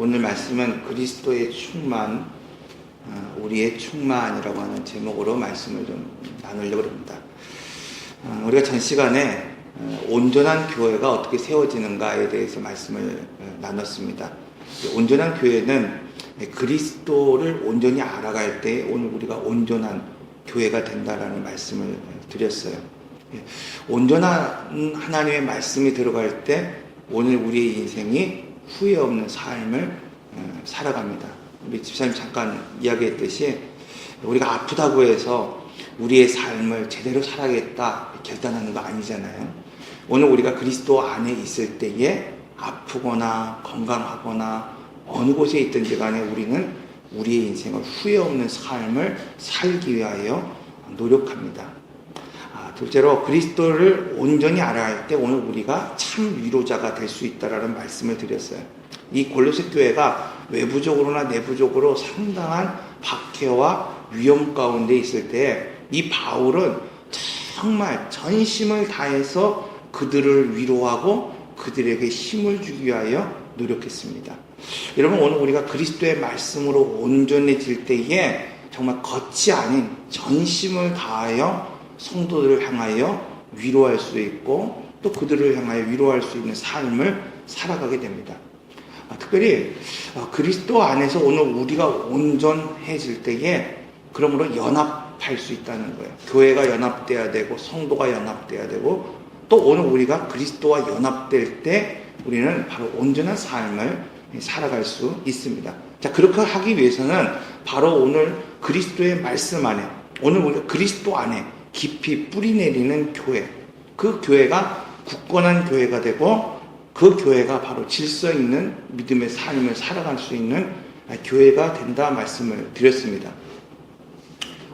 오늘 말씀은 그리스도의 충만, 우리의 충만이라고 하는 제목으로 말씀을 좀 나누려고 합니다. 우리가 전 시간에 온전한 교회가 어떻게 세워지는가에 대해서 말씀을 나눴습니다. 온전한 교회는 그리스도를 온전히 알아갈 때 오늘 우리가 온전한 교회가 된다라는 말씀을 드렸어요. 온전한 하나님의 말씀이 들어갈 때 오늘 우리의 인생이 후회 없는 삶을 살아갑니다. 우리 집사님 잠깐 이야기했듯이 우리가 아프다고 해서 우리의 삶을 제대로 살아야겠다 결단하는 거 아니잖아요. 오늘 우리가 그리스도 안에 있을 때에 아프거나 건강하거나 어느 곳에 있든지 간에 우리는 우리의 인생을 후회 없는 삶을 살기 위하여 노력합니다. 둘째로 그리스도를 온전히 알아야 할 때 오늘 우리가 참 위로자가 될 수 있다라는 말씀을 드렸어요. 이 골로새 교회가 외부적으로나 내부적으로 상당한 박해와 위험 가운데 있을 때 이 바울은 정말 전심을 다해서 그들을 위로하고 그들에게 힘을 주기 위하여 노력했습니다. 여러분, 오늘 우리가 그리스도의 말씀으로 온전해질 때에 정말 겉이 아닌 전심을 다하여 성도들을 향하여 위로할 수 있고 또 그들을 향하여 위로할 수 있는 삶을 살아가게 됩니다. 특별히 그리스도 안에서 오늘 우리가 온전해질 때에 그러므로 연합할 수 있다는 거예요. 교회가 연합돼야 되고 성도가 연합돼야 되고 또 오늘 우리가 그리스도와 연합될 때 우리는 바로 온전한 삶을 살아갈 수 있습니다. 자, 그렇게 하기 위해서는 바로 오늘 그리스도의 말씀 안에 오늘 우리가 그리스도 안에 깊이 뿌리 내리는 교회, 그 교회가 굳건한 교회가 되고 그 교회가 바로 질서 있는 믿음의 삶을 살아갈 수 있는 교회가 된다 말씀을 드렸습니다.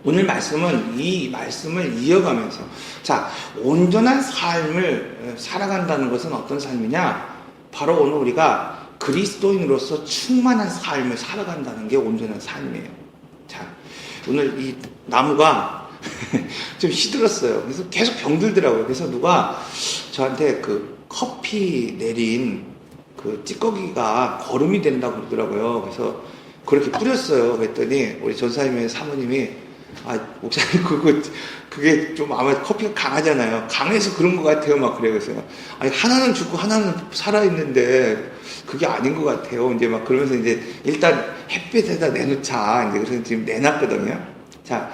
오늘 말씀은 이 말씀을 이어가면서 자, 온전한 삶을 살아간다는 것은 어떤 삶이냐? 바로 오늘 우리가 그리스도인으로서 충만한 삶을 살아간다는 게 온전한 삶이에요. 자, 오늘 이 나무가 좀 시들었어요. 그래서 계속 병들더라고요. 그래서 누가 저한테 그 커피 내린 그 찌꺼기가 거름이 된다고 그러더라고요. 그래서 그렇게 뿌렸어요. 그랬더니 우리 전사님의 사모님이 목사님 그게 좀 아마 커피가 강하잖아요. 강해서 그런 것 같아요. 막 그래요. 그래서 하나는 죽고 하나는 살아있는데 그게 아닌 것 같아요. 이제 막 그러면서 이제 일단 햇빛에다 내놓자. 이제 그래서 지금 내놨거든요. 자,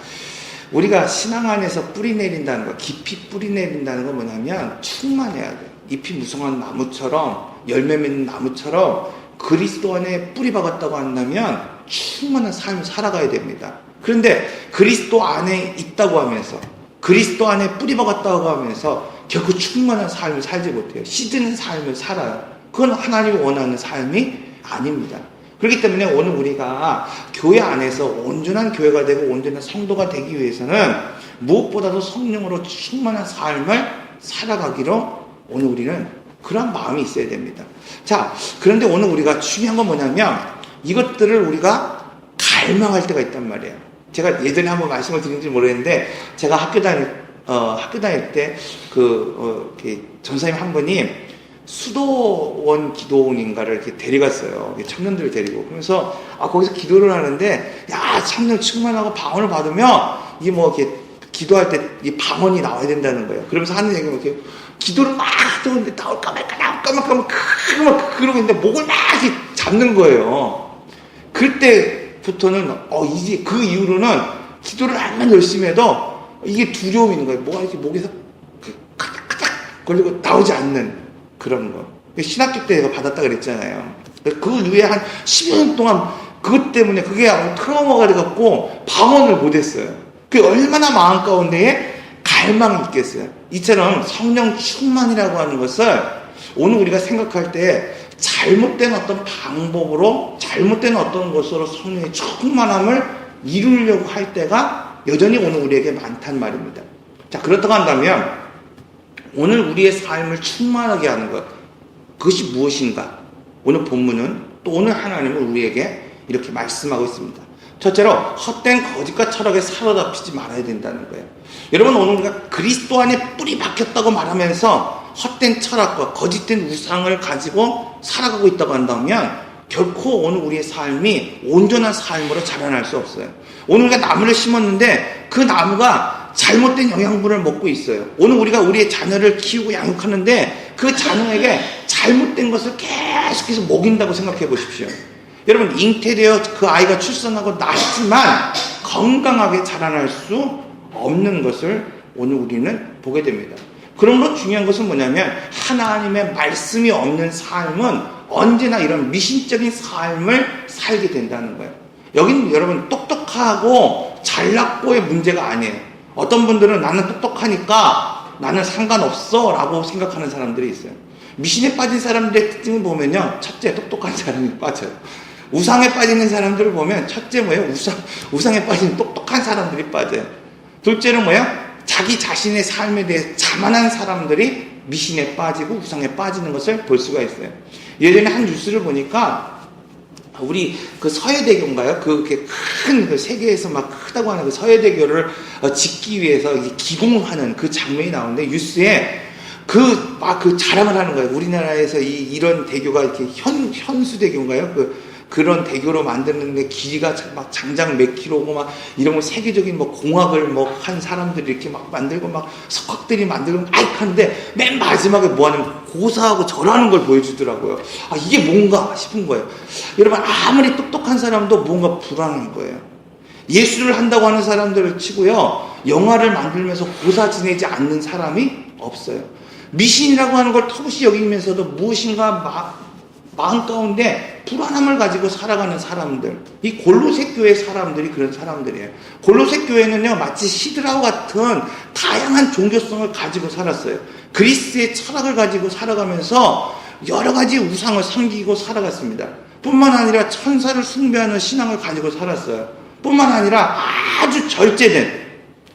우리가 신앙 안에서 뿌리 내린다는 거, 깊이 뿌리 내린다는 건 뭐냐면 충만해야 돼요. 잎이 무성한 나무처럼 열매 맺는 나무처럼 그리스도 안에 뿌리 박았다고 한다면 충만한 삶을 살아가야 됩니다. 그런데 그리스도 안에 있다고 하면서 그리스도 안에 뿌리 박았다고 하면서 결코 충만한 삶을 살지 못해요. 시드는 삶을 살아요. 그건 하나님이 원하는 삶이 아닙니다. 그렇기 때문에 오늘 우리가 교회 안에서 온전한 교회가 되고 온전한 성도가 되기 위해서는 무엇보다도 성령으로 충만한 삶을 살아가기로 오늘 우리는 그런 마음이 있어야 됩니다. 자, 그런데 오늘 우리가 중요한 건 뭐냐면 이것들을 우리가 갈망할 때가 있단 말이에요. 제가 예전에 한번 말씀을 드린지 모르겠는데 제가 학교 다닐 때 전사님 한 분이 수도원 기도원인가를 이렇게 데려갔어요. 청년들을 데리고. 그러면서 거기서 기도를 하는데 청년 충만하고 방언을 받으면 이게 뭐 이렇게 기도할 때 이 방언이 나와야 된다는 거예요. 그러면서 하는 얘기가 이렇게 기도를 막 하는데 나올까 말까 그러고 있는데 목을 막 이렇게 잡는 거예요. 그때부터는 이제 그 이후로는 기도를 얼마나 열심히 해도 이게 두려움이 있는 거예요. 뭐가 이렇게 목에서 카닥카닥 걸리고 나오지 않는 그런 거. 신학교 때 제가 받았다 그랬잖아요. 그 후에 한 10여 년 동안 그것 때문에 그게 트라우마가 돼갖고 방언을 못했어요. 그게 얼마나 마음 가운데에 갈망이 있겠어요. 이처럼 성령 충만이라고 하는 것을 오늘 우리가 생각할 때 잘못된 어떤 방법으로 잘못된 어떤 것으로 성령의 충만함을 이루려고 할 때가 여전히 오늘 우리에게 많단 말입니다. 자, 그렇다고 한다면 오늘 우리의 삶을 충만하게 하는 것, 그것이 무엇인가? 오늘 본문은 또 오늘 하나님은 우리에게 이렇게 말씀하고 있습니다. 첫째로 헛된 거짓과 철학에 사로잡히지 말아야 된다는 거예요. 여러분, 오늘 우리가 그리스도 안에 뿌리 박혔다고 말하면서 헛된 철학과 거짓된 우상을 가지고 살아가고 있다고 한다면 결코 오늘 우리의 삶이 온전한 삶으로 자라날 수 없어요. 오늘 우리가 나무를 심었는데 그 나무가 잘못된 영양분을 먹고 있어요. 오늘 우리가 우리의 자녀를 키우고 양육하는데 그 자녀에게 잘못된 것을 계속해서 먹인다고 생각해 보십시오. 여러분, 잉태되어 그 아이가 출산하고 낳지만 건강하게 자라날 수 없는 것을 오늘 우리는 보게 됩니다. 그러므로 중요한 것은 뭐냐면 하나님의 말씀이 없는 삶은 언제나 이런 미신적인 삶을 살게 된다는 거예요. 여기는 여러분 똑똑하고 잘났고의 문제가 아니에요. 어떤 분들은 나는 똑똑하니까 나는 상관없어 라고 생각하는 사람들이 있어요. 미신에 빠진 사람들의 특징을 보면요, 첫째, 똑똑한 사람이 빠져요. 우상에 빠지는 사람들을 보면 첫째 뭐예요? 우상에 빠지는 똑똑한 사람들이 빠져요. 둘째는 뭐예요? 자기 자신의 삶에 대해 자만한 사람들이 미신에 빠지고 우상에 빠지는 것을 볼 수가 있어요. 예전에 한 뉴스를 보니까 우리 그 서해대교인가요? 그렇게 큰 그 세계에서 막 크다고 하는 그 서해대교를 짓기 위해서 기공하는 그 장면이 나오는데 뉴스에 그 자랑을 하는 거예요. 우리나라에서 이런 대교가 이렇게 현수대교인가요? 그런 대교로 만드는데 길이가 막 장장 몇 킬로고 막 이런 거 세계적인 뭐 공학을 뭐 한 사람들이 이렇게 막 만들고 막 석학들이 만들고 하는데 맨 마지막에 뭐 하냐면 고사하고 절하는 걸 보여주더라고요. 아, 이게 뭔가 싶은 거예요. 여러분, 아무리 똑똑한 사람도 뭔가 불안한 거예요. 예술을 한다고 하는 사람들을 치고요, 영화를 만들면서 고사 지내지 않는 사람이 없어요. 미신이라고 하는 걸 턱없이 여기면서도 무엇인가 마음 가운데 불안함을 가지고 살아가는 사람들, 이 골로새 교회 사람들이 그런 사람들이에요. 골로새 교회는요, 마치 시드라와 같은 다양한 종교성을 가지고 살았어요. 그리스의 철학을 가지고 살아가면서 여러 가지 우상을 섬기고 살아갔습니다. 뿐만 아니라 천사를 숭배하는 신앙을 가지고 살았어요. 뿐만 아니라 아주 절제된,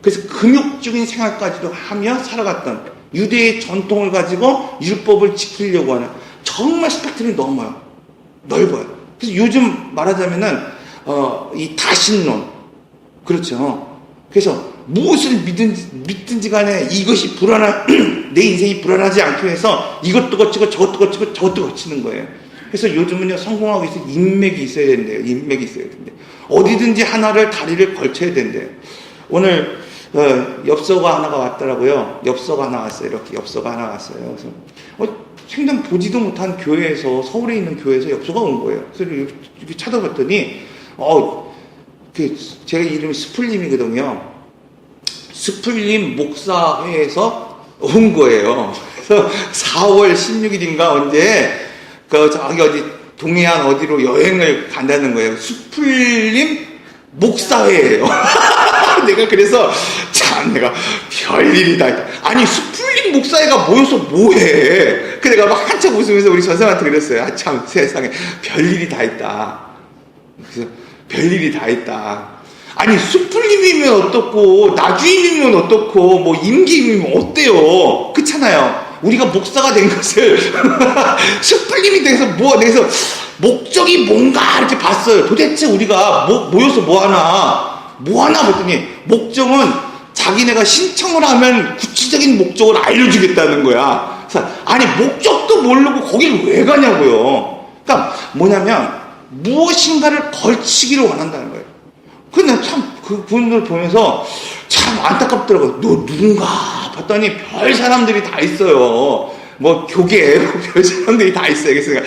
그래서 금욕적인 생활까지도 하며 살아갔던 유대의 전통을 가지고 율법을 지키려고 하는, 정말 스펙트럼이 넓어요. 그래서 요즘 말하자면은 이 다신론, 그렇죠. 그래서 무엇을 믿든지 간에 이것이 내 인생이 불안하지 않기 위해서 이것도 거치고 저것도 거치고 저것도 거치는 거예요. 그래서 요즘은요, 성공하기 위해서 인맥이 있어야 된대요. 인맥이 있어야 된대요. 어디든지 하나를 다리를 걸쳐야 된대요. 오늘 엽서가 하나가 왔더라고요. 엽서가 하나 왔어요. 이렇게 엽서가 하나 왔어요. 그래서 생전 보지도 못한 교회에서, 서울에 있는 교회에서 엽서가 온 거예요. 그래서 이렇게 찾아봤더니 제가 이름이 스풀림이거든요. 스풀림 목사회에서 온 거예요. 그래서 4월 16일인가 언제 저기 어디 동해안 어디로 여행을 간다는 거예요. 스풀림 목사회예요. 내가 그래서 내가 별일이 다 있다. 아니, 스풀림 목사회가 모여서 뭐해? 그 내가 막 한참 웃으면서 우리 전사한테 그랬어요. 아, 참 세상에 별일이 다 있다. 그래서 별일이 다 있다. 아니, 스풀림이면 어떻고 나주임이면 어떻고 뭐 임기임이면 어때요? 그렇잖아요. 우리가 목사가 된 것을 스풀림이 돼서 내서 목적이 뭔가 이렇게 봤어요. 도대체 우리가 모여서 뭐 하나 봤더니 목적은 자기네가 신청을 하면 구체적인 목적을 알려주겠다는 거야. 그래서 아니, 목적도 모르고 거길 왜 가냐고요. 그러니까 뭐냐면 무엇인가를 걸치기를 원한다는 거예요. 근데 참 그 분들 보면서 참 안타깝더라고요. 너 누군가 봤더니 별 사람들이 다 있어요. 뭐 교계 별 사람들이 다 있어요. 그래서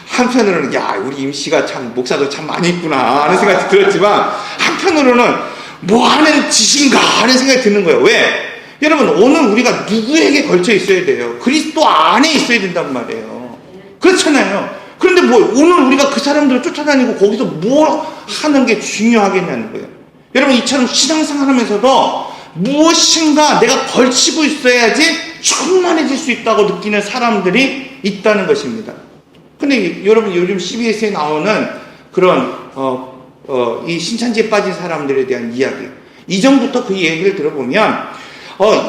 한편으로는 야, 우리 임씨가 참 목사도 참 많이 있구나 하는 생각이 들었지만, 한편으로는 뭐 하는 짓인가 하는 생각이 드는 거예요. 왜? 여러분, 오늘 우리가 누구에게 걸쳐 있어야 돼요? 그리스도 안에 있어야 된단 말이에요. 그렇잖아요. 그런데 오늘 우리가 그 사람들을 쫓아다니고 거기서 뭘 하는 게 중요하겠냐는 거예요. 여러분, 이처럼 신앙생활 하면서도 무엇인가 내가 걸치고 있어야지 충만해질 수 있다고 느끼는 사람들이 있다는 것입니다. 근데 여러분, 요즘 CBS에 나오는 그런 이 신천지에 빠진 사람들에 대한 이야기, 이전부터 그 얘기를 들어보면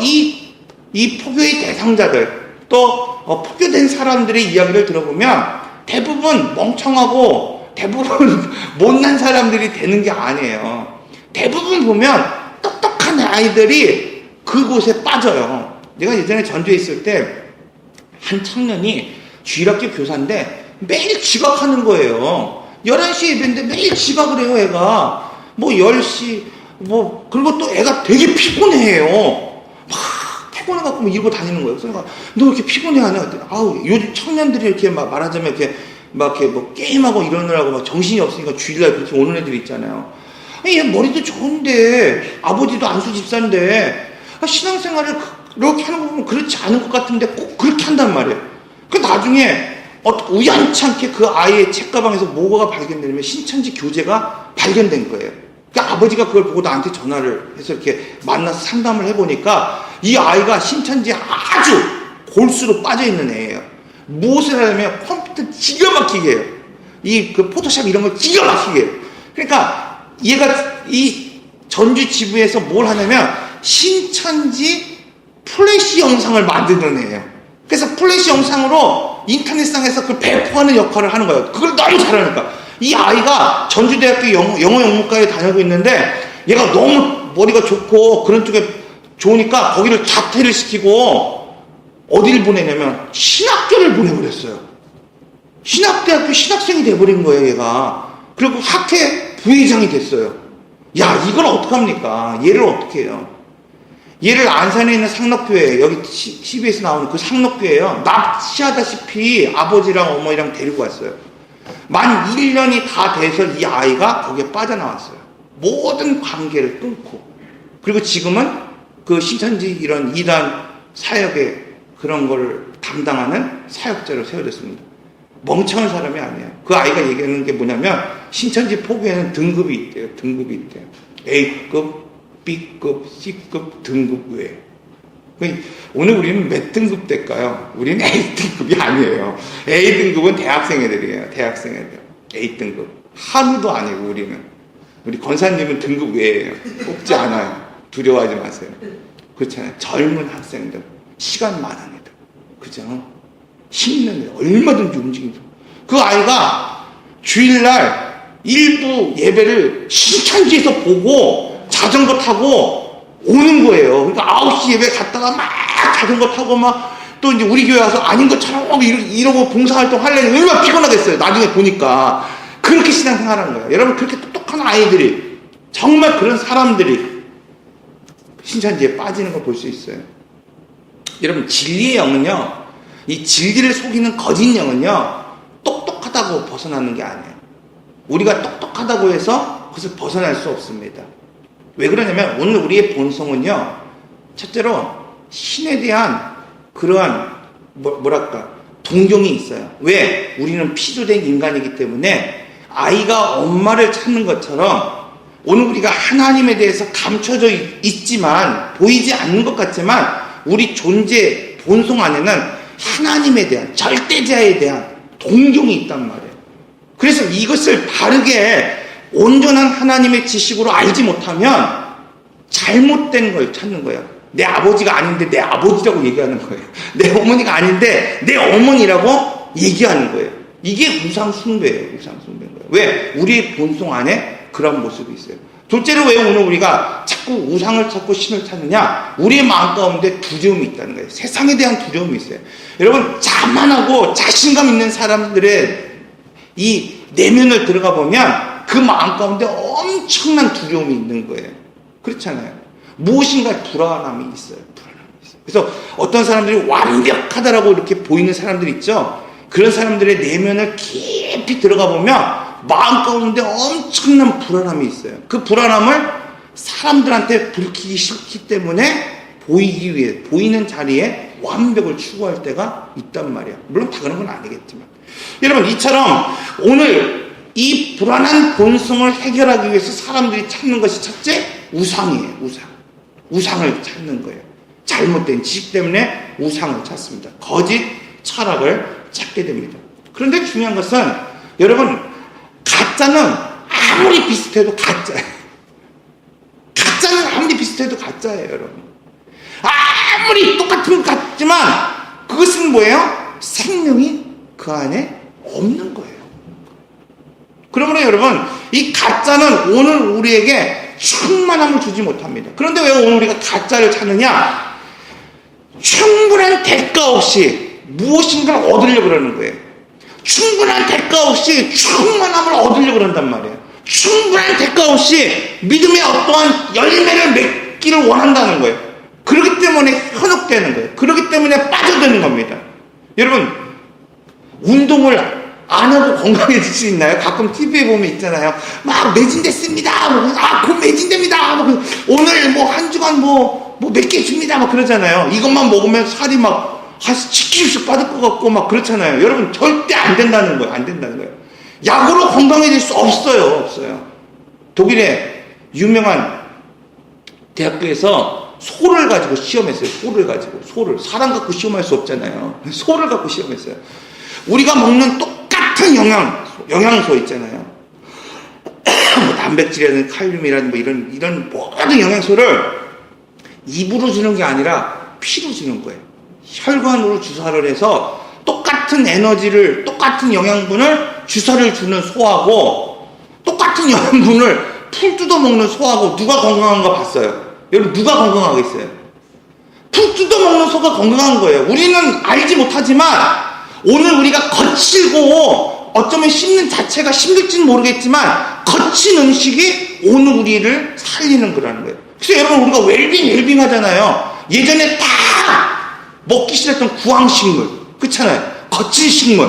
이 포교의 대상자들, 또 포교된 사람들의 이야기를 들어보면 대부분 멍청하고 대부분 못난 사람들이 되는 게 아니에요. 대부분 보면 똑똑한 아이들이 그곳에 빠져요. 내가 예전에 전주에 있을 때 한 청년이 주일학교 교사인데 매일 지각하는 거예요. 11시에 예배인데 매일 지각을 해요, 애가. 뭐 10시, 그리고 또 애가 되게 피곤해해요. 막 피곤해갖고 뭐 이러고 다니는 거예요. 그래서 내가, 너 이렇게 피곤해하냐? 아우, 요즘 청년들이 이렇게 막 말하자면 이렇게 뭐 게임하고 이러느라고 막 정신이 없으니까 주일날 그렇게 오는 애들 있잖아요. 얘 머리도 좋은데, 아버지도 안수 집사인데, 신앙생활을 그렇게 하는 거 보면 그렇지 않은 것 같은데 꼭 그렇게 한단 말이에요. 그 나중에 우연치 않게 그 아이의 책가방에서 뭐가 발견되냐면 신천지 교재가 발견된 거예요. 그러니까 아버지가 그걸 보고 나한테 전화를 해서 이렇게 만나서 상담을 해보니까 이 아이가 신천지에 아주 골수로 빠져있는 애예요. 무엇을 하냐면 컴퓨터 기가 막히게 해요. 그 포토샵 이런 걸 기가 막히게 해요. 그러니까 얘가 이 전주 지부에서 뭘 하냐면 신천지 플래시 영상을 만드는 애예요. 그래서 플래시 영상으로 인터넷상에서 그걸 배포하는 역할을 하는 거예요. 그걸 너무 잘하니까. 이 아이가 전주대학교 영어 영문과에 다니고 있는데 얘가 너무 머리가 좋고 그런 쪽에 좋으니까 거기를 자퇴를 시키고 어디를 보내냐면 신학교를 보내버렸어요. 신학대학교 신학생이 돼버린 거예요, 얘가. 그리고 학회 부회장이 됐어요. 야, 이걸 어떡합니까? 얘를 어떻게 해요? 얘를 안산에 있는 상록교회, 여기 CBS 나오는 그 상록교회에요. 납치하다시피 아버지랑 어머니랑 데리고 왔어요. 만 1년이 다 돼서 이 아이가 거기에 빠져나왔어요. 모든 관계를 끊고. 그리고 지금은 그 신천지 이런 이단 사역의 그런 거를 담당하는 사역자로 세워졌습니다. 멍청한 사람이 아니에요. 그 아이가 얘기하는 게 뭐냐면 신천지 포교에는 등급이 있대요. 등급이 있대요. A급, B급, C급 등급 외에. 오늘 우리는 몇 등급 될까요? 우리는 A등급이 아니에요. A등급은 대학생 애들이에요. 대학생 애들. A등급. 한우도 아니고 우리는. 우리 권사님은 등급 외예요. 뽑지 않아요. 두려워하지 마세요. 그렇잖아요. 젊은 학생들. 시간 많은 애들. 그죠? 힘있는 애들. 얼마든지 움직이죠. 그 아이가 주일날 일부 예배를 신천지에서 보고 자전거 타고 오는 거예요. 그러니까 9시 예배 갔다가 막 자전거 타고 막 또 이제 우리 교회 와서 아닌 것처럼 이러고 봉사활동 하려니 얼마나 피곤하겠어요. 나중에 보니까. 그렇게 신앙생활 하는 거예요. 여러분, 그렇게 똑똑한 아이들이, 정말 그런 사람들이 신천지에 빠지는 걸 볼 수 있어요. 여러분, 진리의 영은요, 이 진리를 속이는 거짓 영은요, 똑똑하다고 벗어나는 게 아니에요. 우리가 똑똑하다고 해서 그것을 벗어날 수 없습니다. 왜 그러냐면 오늘 우리의 본성은요, 첫째로 신에 대한 그러한 뭐랄까 동경이 있어요. 왜? 우리는 피조된 인간이기 때문에 아이가 엄마를 찾는 것처럼 오늘 우리가 하나님에 대해서 감춰져 있지만 보이지 않는 것 같지만 우리 존재 본성 안에는 하나님에 대한 절대자에 대한 동경이 있단 말이에요. 그래서 이것을 바르게 온전한 하나님의 지식으로 알지 못하면 잘못된 걸 찾는 거예요. 내 아버지가 아닌데 내 아버지라고 얘기하는 거예요. 내 어머니가 아닌데 내 어머니라고 얘기하는 거예요. 이게 우상숭배예요. 우상숭배인 거예요. 왜? 우리의 본성 안에 그런 모습이 있어요. 둘째로 왜 오늘 우리가 자꾸 우상을 찾고 신을 찾느냐? 우리의 마음 가운데 두려움이 있다는 거예요. 세상에 대한 두려움이 있어요. 여러분, 자만하고 자신감 있는 사람들의 이 내면을 들어가 보면 그 마음 가운데 엄청난 두려움이 있는 거예요. 그렇잖아요. 무엇인가 불안함이 있어요. 불안함이 있어요. 그래서 어떤 사람들이 완벽하다라고 이렇게 보이는 사람들 있죠. 그런 사람들의 내면을 깊이 들어가 보면 마음 가운데 엄청난 불안함이 있어요. 그 불안함을 사람들한테 들키기 싫기 때문에 보이기 위해, 보이는 자리에 완벽을 추구할 때가 있단 말이에요. 물론 다 그런 건 아니겠지만. 여러분, 이처럼 오늘 이 불안한 본성을 해결하기 위해서 사람들이 찾는 것이 첫째, 우상이에요. 우상을 찾는 거예요. 잘못된 지식 때문에 우상을 찾습니다. 거짓 철학을 찾게 됩니다. 그런데 중요한 것은 여러분, 가짜는 아무리 비슷해도 가짜예요. 가짜는 아무리 비슷해도 가짜예요, 여러분. 아무리 똑같은 것 같지만 그것은 뭐예요? 생명이 그 안에 없는 거예요. 그러므로 여러분, 이 가짜는 오늘 우리에게 충만함을 주지 못합니다. 그런데 왜 오늘 우리가 가짜를 찾느냐? 충분한 대가 없이 무엇인가를 얻으려고 그러는 거예요. 충분한 대가 없이 충만함을 얻으려고 그런단 말이에요. 충분한 대가 없이 믿음의 어떠한 열매를 맺기를 원한다는 거예요. 그렇기 때문에 현혹되는 거예요. 그렇기 때문에 빠져드는 겁니다. 여러분, 운동을 안 하고 건강해질 수 있나요? 가끔 TV에 보면 있잖아요. 막 매진됐습니다. 곧 매진됩니다. 오늘 뭐 한 주간 뭐 몇 개 줍니다. 막 그러잖아요. 이것만 먹으면 살이 막 한 10kg씩 빠질 것 같고 막 그렇잖아요. 여러분, 절대 안 된다는 거예요. 안 된다는 거예요. 약으로 건강해질 수 없어요. 독일의 유명한 대학교에서 소를 가지고 시험했어요. 소를. 사람 갖고 시험할 수 없잖아요. 소를 갖고 시험했어요. 우리가 먹는 똑같은 영양소 있잖아요. 뭐 단백질이라든 칼륨이라든 뭐 이런 모든 영양소를 입으로 주는 게 아니라 피로 주는 거예요. 혈관으로 주사를 해서 똑같은 에너지를, 똑같은 영양분을 주사를 주는 소하고 똑같은 영양분을 풀 뜯어 먹는 소하고 누가 건강한 거 봤어요? 여러분, 누가 건강하겠어요? 풀 뜯어 먹는 소가 건강한 거예요. 우리는 알지 못하지만 오늘 우리가 거칠고 어쩌면 씹는 자체가 힘들지는 모르겠지만 거친 음식이 오늘 우리를 살리는 거라는 거예요. 그래서 여러분, 우리가 웰빙 하잖아요. 예전에 딱 먹기 싫었던 구황식물, 그렇잖아요. 거친 식물,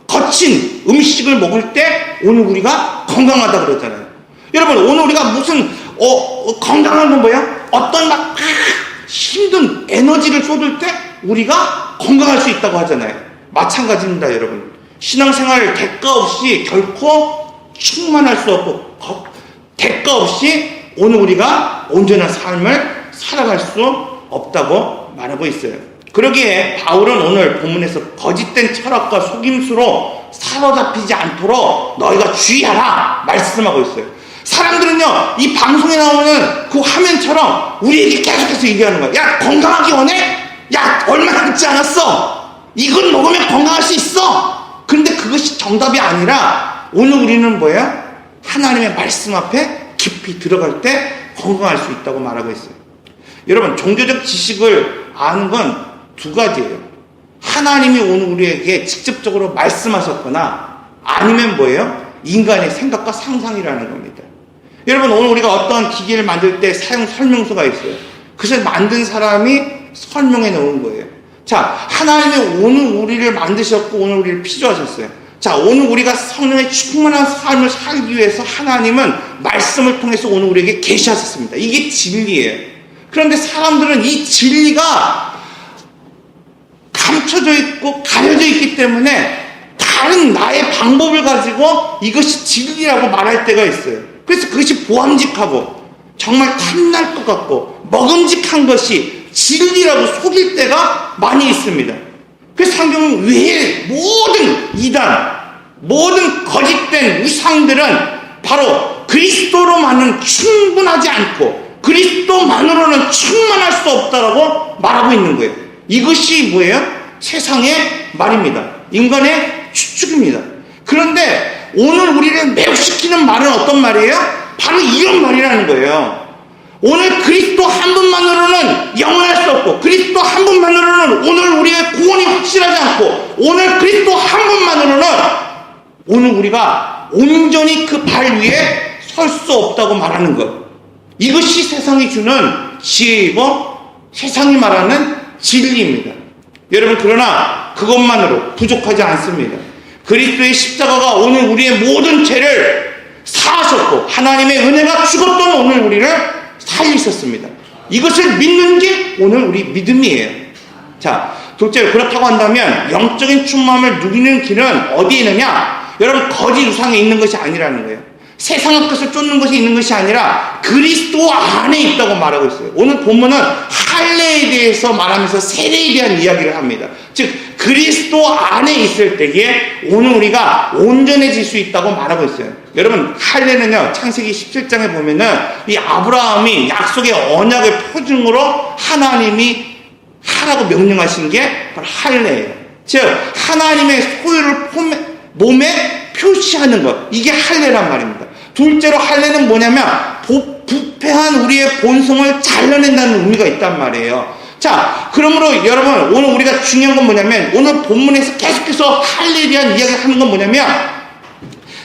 거친 음식을 먹을 때 오늘 우리가 건강하다 그러잖아요. 여러분, 오늘 우리가 무슨 건강한 건 뭐예요? 어떤 막 힘든 에너지를 쏟을 때 우리가 건강할 수 있다고 하잖아요. 마찬가지입니다, 여러분. 신앙생활 대가 없이 결코 충만할 수 없고 대가 없이 오늘 우리가 온전한 삶을 살아갈 수 없다고 말하고 있어요. 그러기에 바울은 오늘 본문에서 거짓된 철학과 속임수로 사로잡히지 않도록 너희가 주의하라 말씀하고 있어요. 사람들은요, 이 방송에 나오는 그 화면처럼 우리에게 계속해서 얘기하는 거야. 야, 건강하기 원해? 야, 얼마 남지 않았어. 이건 먹으면 건강할 수 있어. 그런데 그것이 정답이 아니라 오늘 우리는 뭐예요? 하나님의 말씀 앞에 깊이 들어갈 때 건강할 수 있다고 말하고 있어요. 여러분, 종교적 지식을 아는 건 두 가지예요. 하나님이 오늘 우리에게 직접적으로 말씀하셨거나 아니면 뭐예요? 인간의 생각과 상상이라는 겁니다. 여러분, 오늘 우리가 어떤 기계를 만들 때 사용 설명서가 있어요. 그것을 만든 사람이 설명해 놓은 거예요. 자, 하나님이 오늘 우리를 만드셨고 오늘 우리를 필요하셨어요. 자, 오늘 우리가 성령의 충만한 삶을 살기 위해서 하나님은 말씀을 통해서 오늘 우리에게 계시하셨습니다. 이게 진리예요. 그런데 사람들은 이 진리가 감춰져 있고 가려져 있기 때문에 다른 나의 방법을 가지고 이것이 진리라고 말할 때가 있어요. 그래서 그것이 보암직하고 정말 탐날 것 같고 먹음직한 것이 진리라고 속일 때가 많이 있습니다. 그래서 성경은 왜 모든 이단, 모든 거짓된 우상들은 바로 그리스도로만은 충분하지 않고 그리스도만으로는 충만할 수 없다라고 말하고 있는 거예요. 이것이 뭐예요? 세상의 말입니다. 인간의 추측입니다. 그런데 오늘 우리를 매혹시키는 말은 어떤 말이에요? 바로 이런 말이라는 거예요. 오늘 그리스도 한 분만으로는 영원할 수 없고 그리스도 한 분만으로는 오늘 우리의 구원이 확실하지 않고 오늘 그리스도 한 분만으로는 오늘 우리가 온전히 그 발 위에 설 수 없다고 말하는 것. 이것이 세상이 주는 지혜이고 세상이 말하는 진리입니다. 여러분, 그러나 그것만으로 부족하지 않습니다. 그리스도의 십자가가 오늘 우리의 모든 죄를 사하셨고 하나님의 은혜가 죽었던 오늘 우리를 살리셨습니다. 이것을 믿는 게 오늘 우리 믿음이에요. 자, 둘째로 그렇다고 한다면 영적인 충만함을 누리는 길은 어디에 있느냐? 여러분, 거짓 우상에 있는 것이 아니라는 거예요. 세상의 것을 쫓는 것이 있는 것이 아니라 그리스도 안에 있다고 말하고 있어요. 오늘 본문은 할례에 대해서 말하면서 세례에 대한 이야기를 합니다. 즉 그리스도 안에 있을 때에 오늘 우리가 온전해질 수 있다고 말하고 있어요. 여러분, 할례는요, 창세기 17장에 보면은 이 아브라함이 약속의 언약의 표징으로 하나님이 하라고 명령하신 게 바로 할례예요. 즉 하나님의 소유를 몸에 표시하는 것, 이게 할례란 말입니다. 둘째로 할례는 뭐냐면 부패한 우리의 본성을 잘라낸다는 의미가 있단 말이에요. 자, 그러므로 여러분, 오늘 우리가 중요한 건 뭐냐면, 오늘 본문에서 계속해서 할례에 대한 이야기를 하는 건 뭐냐면,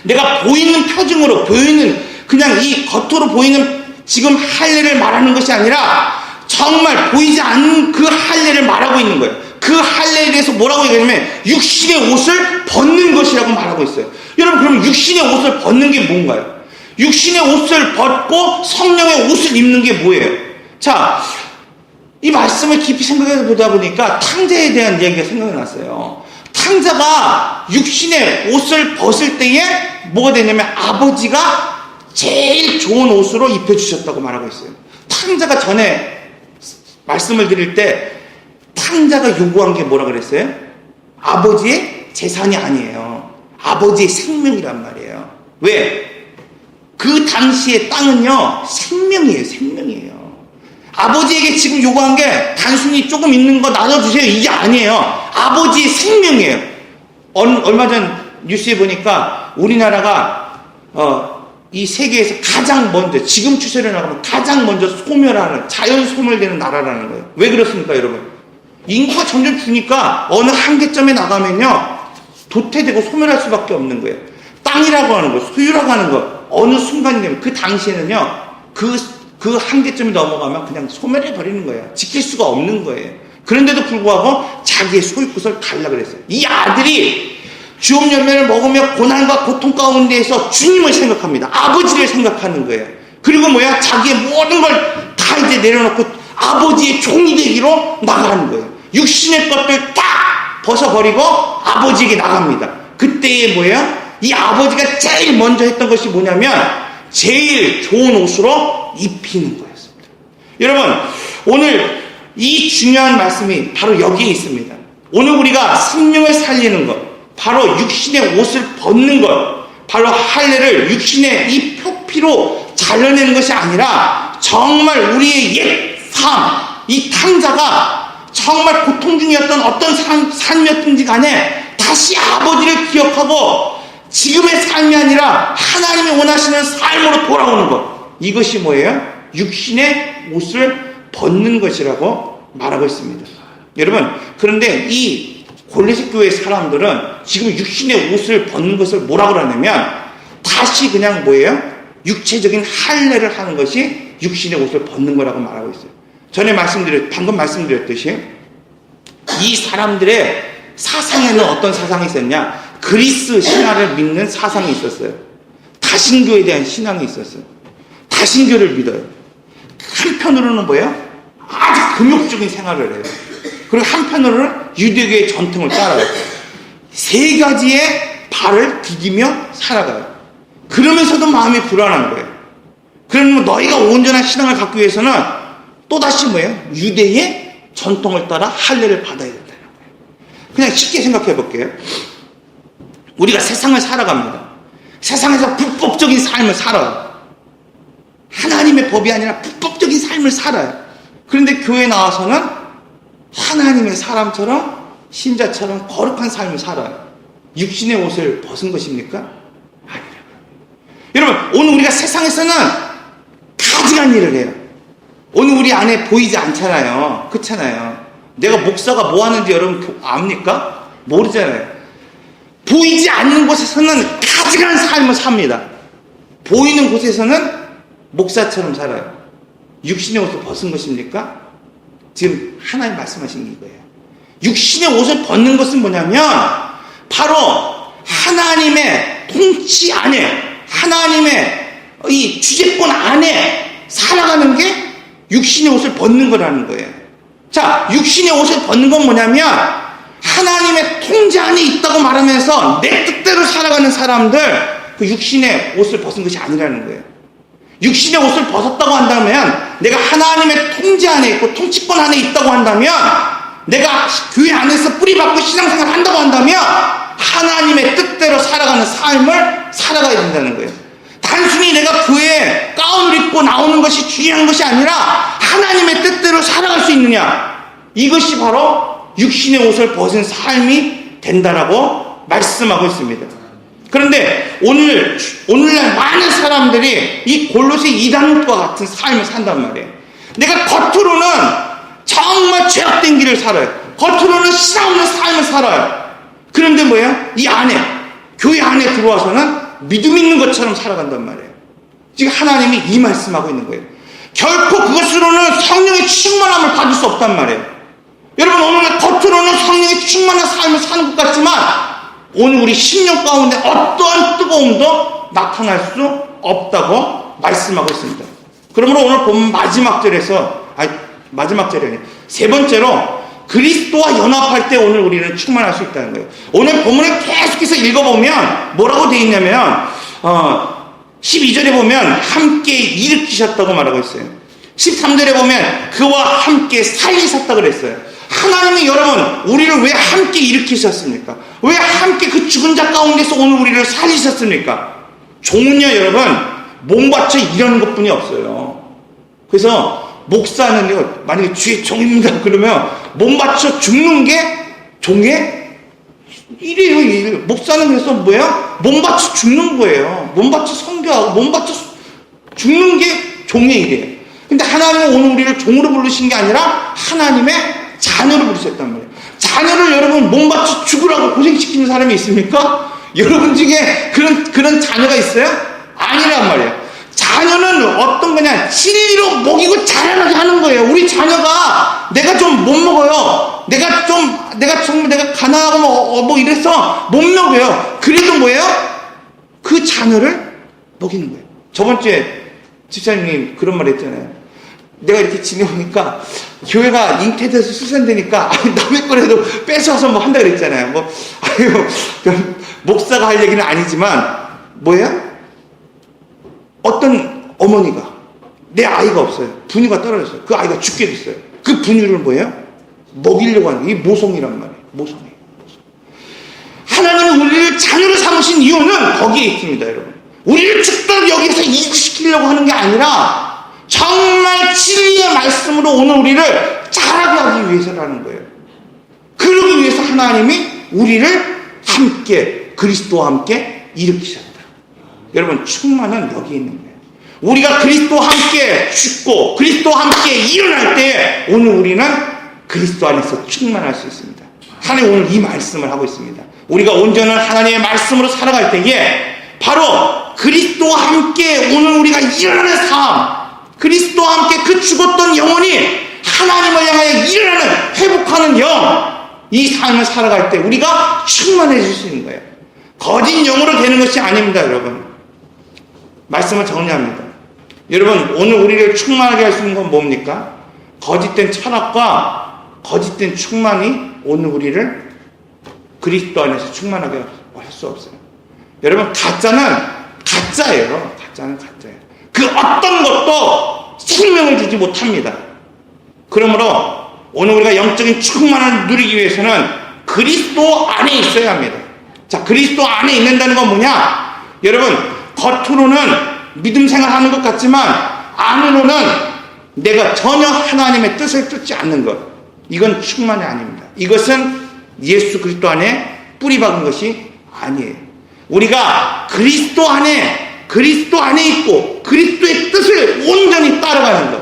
내가 보이는 표징으로, 그냥 이 겉으로 보이는 지금 할례를 말하는 것이 아니라, 정말 보이지 않는 그 할례를 말하고 있는 거예요. 그 할례에 대해서 뭐라고 얘기하냐면, 육신의 옷을 벗는 것이라고 말하고 있어요. 여러분, 그럼 육신의 옷을 벗는 게 뭔가요? 육신의 옷을 벗고 성령의 옷을 입는 게 뭐예요? 자, 이 말씀을 깊이 생각해 보다 보니까 탕자에 대한 이야기가 생각이 났어요. 탕자가 육신의 옷을 벗을 때에 뭐가 되냐면 아버지가 제일 좋은 옷으로 입혀주셨다고 말하고 있어요. 탕자가 전에 말씀을 드릴 때 탕자가 요구한 게 뭐라 그랬어요? 아버지의 재산이 아니에요. 아버지의 생명이란 말이에요. 왜? 그 당시의 땅은요, 생명이에요, 생명이에요. 아버지에게 지금 요구한 게 단순히 조금 있는 거 나눠주세요, 이게 아니에요. 아버지의 생명이에요. 얼마 전 뉴스에 보니까 우리나라가 이 세계에서 가장 먼저, 지금 추세로 나가면 가장 먼저 소멸하는, 자연 소멸되는 나라라는 거예요. 왜 그렇습니까, 여러분? 인구가 점점 주니까 어느 한계점에 나가면요, 도태되고 소멸할 수밖에 없는 거예요. 땅이라고 하는 거, 소유라고 하는 거, 어느 순간이 되면, 그 당시에는요, 그 한계점이 넘어가면 그냥 소멸해 버리는 거예요. 지킬 수가 없는 거예요. 그런데도 불구하고 자기의 소유것을 달라 그랬어요. 이 아들이 주업 열매를 먹으며 고난과 고통 가운데에서 주님을 생각합니다. 아버지를 생각하는 거예요. 그리고 뭐야? 자기의 모든 걸 다 이제 내려놓고 아버지의 종이 되기로 나가는 거예요. 육신의 것들 다 벗어버리고 아버지에게 나갑니다. 그때에 뭐예요? 이 아버지가 제일 먼저 했던 것이 뭐냐면 제일 좋은 옷으로 입히는 거였습니다. 여러분, 오늘 이 중요한 말씀이 바로 여기에 있습니다. 오늘 우리가 생명을 살리는 것, 바로 육신의 옷을 벗는 것, 바로 할례를 육신의 이 표피로 잘라내는 것이 아니라 정말 우리의 옛 삶, 이 탕자가 정말 고통 중이었던 어떤 삶이었든지 간에 다시 아버지를 기억하고 지금의 삶이 아니라 하나님이 원하시는 삶으로 돌아오는 것, 이것이 뭐예요? 육신의 옷을 벗는 것이라고 말하고 있습니다. 여러분, 그런데 이 골로새 교회 사람들은 지금 육신의 옷을 벗는 것을 뭐라고 하냐면 다시 그냥 뭐예요? 육체적인 할례를 하는 것이 육신의 옷을 벗는 거라고 말하고 있어요. 방금 말씀드렸듯이 이 사람들의 사상에는 어떤 사상이 있었냐? 그리스 신화를 믿는 사상이 있었어요. 다신교에 대한 신앙이 있었어요. 다신교를 믿어요. 한편으로는 뭐예요? 아주 금욕적인 생활을 해요. 그리고 한편으로는 유대교의 전통을 따라요. 세 가지의 발을 디디며 살아가요. 그러면서도 마음이 불안한 거예요. 그러면 너희가 온전한 신앙을 갖기 위해서는 또다시 뭐예요? 유대의 전통을 따라 할례를 받아야 된다는 거예요. 그냥 쉽게 생각해 볼게요. 우리가 세상을 살아갑니다. 세상에서 불법적인 삶을 살아요. 하나님의 법이 아니라 불법적인 삶을 살아요. 그런데 교회에 나와서는 하나님의 사람처럼 신자처럼 거룩한 삶을 살아요. 육신의 옷을 벗은 것입니까? 아니라고요. 여러분, 오늘 우리가 세상에서는 가증한 일을 해요. 오늘 우리 안에 보이지 않잖아요. 그렇잖아요. 내가 목사가 뭐 하는지 여러분 압니까? 모르잖아요. 보이지 않는 곳에서는 가증한 삶을 삽니다. 보이는 곳에서는 목사처럼 살아요. 육신의 옷을 벗은 것입니까? 지금 하나님 말씀하신 이거예요. 육신의 옷을 벗는 것은 뭐냐면 바로 하나님의 통치 안에, 하나님의 이 주재권 안에 살아가는 게 육신의 옷을 벗는 거라는 거예요. 자, 육신의 옷을 벗는 건 뭐냐면 하나님의 통제 안에 있다고 말하면서 내 뜻대로 살아가는 사람들, 그 육신의 옷을 벗은 것이 아니라는 거예요. 육신의 옷을 벗었다고 한다면 내가 하나님의 통제 안에 있고 통치권 안에 있다고 한다면, 내가 교회 안에서 뿌리박고 신앙생활을 한다고 한다면 하나님의 뜻대로 살아가는 삶을 살아가야 된다는 거예요. 단순히 내가 교회에 가운을 입고 나오는 것이 중요한 것이 아니라 하나님의 뜻대로 살아갈 수 있느냐, 이것이 바로 육신의 옷을 벗은 삶이 된다라고 말씀하고 있습니다. 그런데 오늘날 많은 사람들이 이 골로새 2장과 같은 삶을 산단 말이에요. 내가 겉으로는 정말 죄악된 길을 살아요. 겉으로는 신앙 없는 삶을 살아요. 그런데 뭐예요? 이 안에, 교회 안에 들어와서는 믿음 있는 것처럼 살아간단 말이에요. 지금 하나님이 이 말씀하고 있는 거예요. 결코 그것으로는 성령의 충만함을 받을 수 없단 말이에요. 여러분, 오늘 겉으로는 성령의 충만한 삶을 사는 것 같지만 오늘 우리 심령 가운데 어떠한 뜨거움도 나타날 수 없다고 말씀하고 있습니다. 그러므로 오늘 본 마지막 절에서, 마지막 절이 아니에요. 세 번째로 그리스도와 연합할 때 오늘 우리는 충만할 수 있다는 거예요. 오늘 본문을 계속해서 읽어보면 뭐라고 되어 있냐면 12절에 보면 함께 일으키셨다고 말하고 있어요. 13절에 보면 그와 함께 살리셨다고 그랬어요. 하나님이 여러분 우리를 왜 함께 일으키셨습니까? 왜 함께 그 죽은 자 가운데서 오늘 우리를 살리셨습니까? 종은요 여러분 몸 바쳐 일하는 것뿐이 없어요. 그래서 목사는요 만약에 주의 종입니다 그러면 몸 바쳐 죽는 게 종의 일이에요. 일. 목사는 그래서 뭐예요? 몸 바쳐 죽는 거예요. 몸 바쳐 선교하고 몸 바쳐 죽는 게 종의 일이에요. 근데 하나님은 오늘 우리를 종으로 부르신 게 아니라 하나님의 자녀로 부르셨단 말이에요. 자녀를 여러분 몸 바쳐 죽으라고 고생시키는 사람이 있습니까? 여러분 중에 그런 자녀가 있어요? 아니란 말이에요. 자녀는 어떤 거냐? 진리로 먹이고 자라나게 하는 거예요. 우리 자녀가 내가 좀 못 먹어요. 내가 정말 내가 가난하고 뭐 이래서 못 먹어요. 그래도 뭐예요? 그 자녀를 먹이는 거예요. 저번 주에 집사님이 그런 말 했잖아요. 내가 이렇게 지내보니까 교회가 잉태돼서 수산되니까 남의 거라도 뺏어서 뭐 한다 그랬잖아요. 뭐 목사가 할 얘기는 아니지만 뭐예요? 어떤 어머니가 내 아이가 없어요. 분유가 떨어졌어요. 그 아이가 죽게 됐어요. 그 분유를 뭐예요? 먹이려고 하는 게 모성이란 말이에요. 모성이. 하나님은 우리를 자녀로 삼으신 이유는 거기에 있습니다, 여러분. 우리를 죽도록 여기서 이주시키려고 하는 게 아니라 정말 진리의 말씀으로 오늘 우리를 자라게 하기 위해서라는 거예요. 그러기 위해서 하나님이 우리를 함께 그리스도와 함께 일으키셨다. 여러분 충만은 여기 있는 거예요. 우리가 그리스도와 함께 죽고 그리스도와 함께 일어날 때 오늘 우리는 그리스도 안에서 충만할 수 있습니다. 하나님 오늘 이 말씀을 하고 있습니다. 우리가 온전한 하나님의 말씀으로 살아갈 때에 바로 그리스도와 함께 오늘 우리가 일어나는 삶, 그리스도와 함께 그 죽었던 영혼이 하나님을 향하여 일어나는 회복하는 영, 이 삶을 살아갈 때 우리가 충만해질 수 있는 거예요. 거짓 영으로 되는 것이 아닙니다, 여러분. 말씀을 정리합니다. 여러분 오늘 우리를 충만하게 할 수 있는 건 뭡니까? 거짓된 철학과 거짓된 충만이 오늘 우리를 그리스도 안에서 충만하게 할 수 없어요. 여러분 가짜는 가짜예요. 가짜는 가짜예요. 그 어떤 것도 생명을 주지 못합니다. 그러므로 오늘 우리가 영적인 충만을 누리기 위해서는 그리스도 안에 있어야 합니다. 자, 그리스도 안에 있는다는 건 뭐냐? 여러분 겉으로는 믿음 생활하는 것 같지만 안으로는 내가 전혀 하나님의 뜻을 쫓지 않는 것, 이건 충만이 아닙니다. 이것은 예수 그리스도 안에 뿌리 박은 것이 아니에요. 우리가 그리스도 안에 있고 그리스도의 뜻을 온전히 따라가는 것,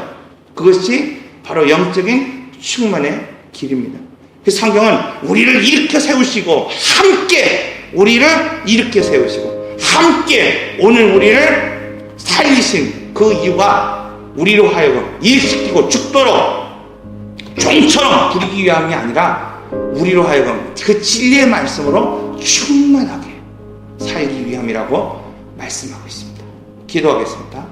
그것이 바로 영적인 충만의 길입니다. 그 성경은 우리를 일으켜 세우시고 함께 우리를 일으켜 세우시고 함께 오늘 우리를 살리신 그 이유가 우리로 하여금 일시키고 죽도록 종처럼 부리기 위함이 아니라 우리로 하여금 그 진리의 말씀으로 충만하게 살기 위함이라고 말씀하고 있습니다. 기도하겠습니다.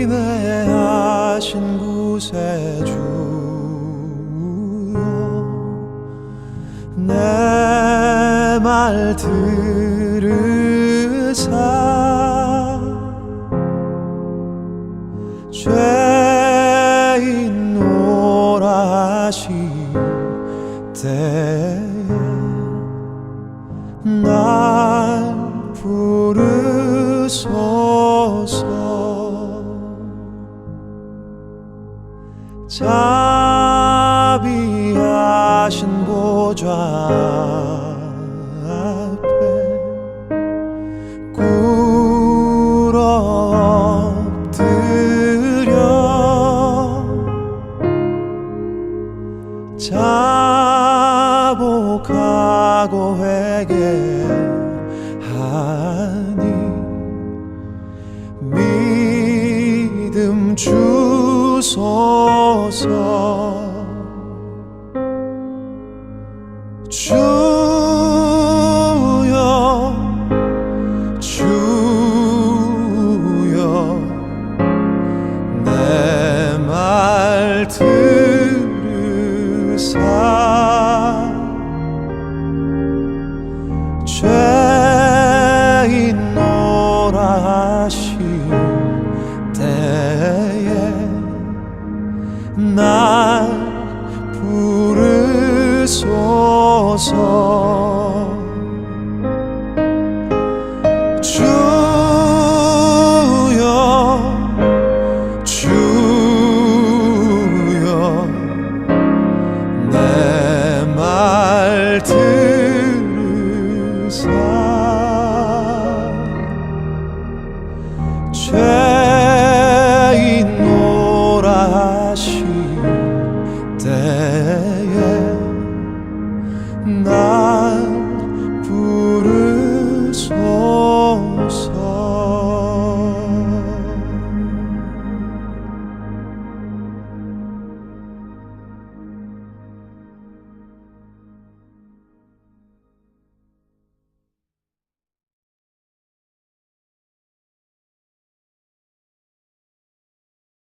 인내하신 구세주여 내 말 들으사 죄인 오라 하실 때에 날 부르소서. 자비하신 보좌 앞에 꿇어 엎드려 하고 회개하니 믿음 주소서. 주여 주여 내 말 들으사 죄인노라 하신 때에 날 부르소서. 주여 주여 내 말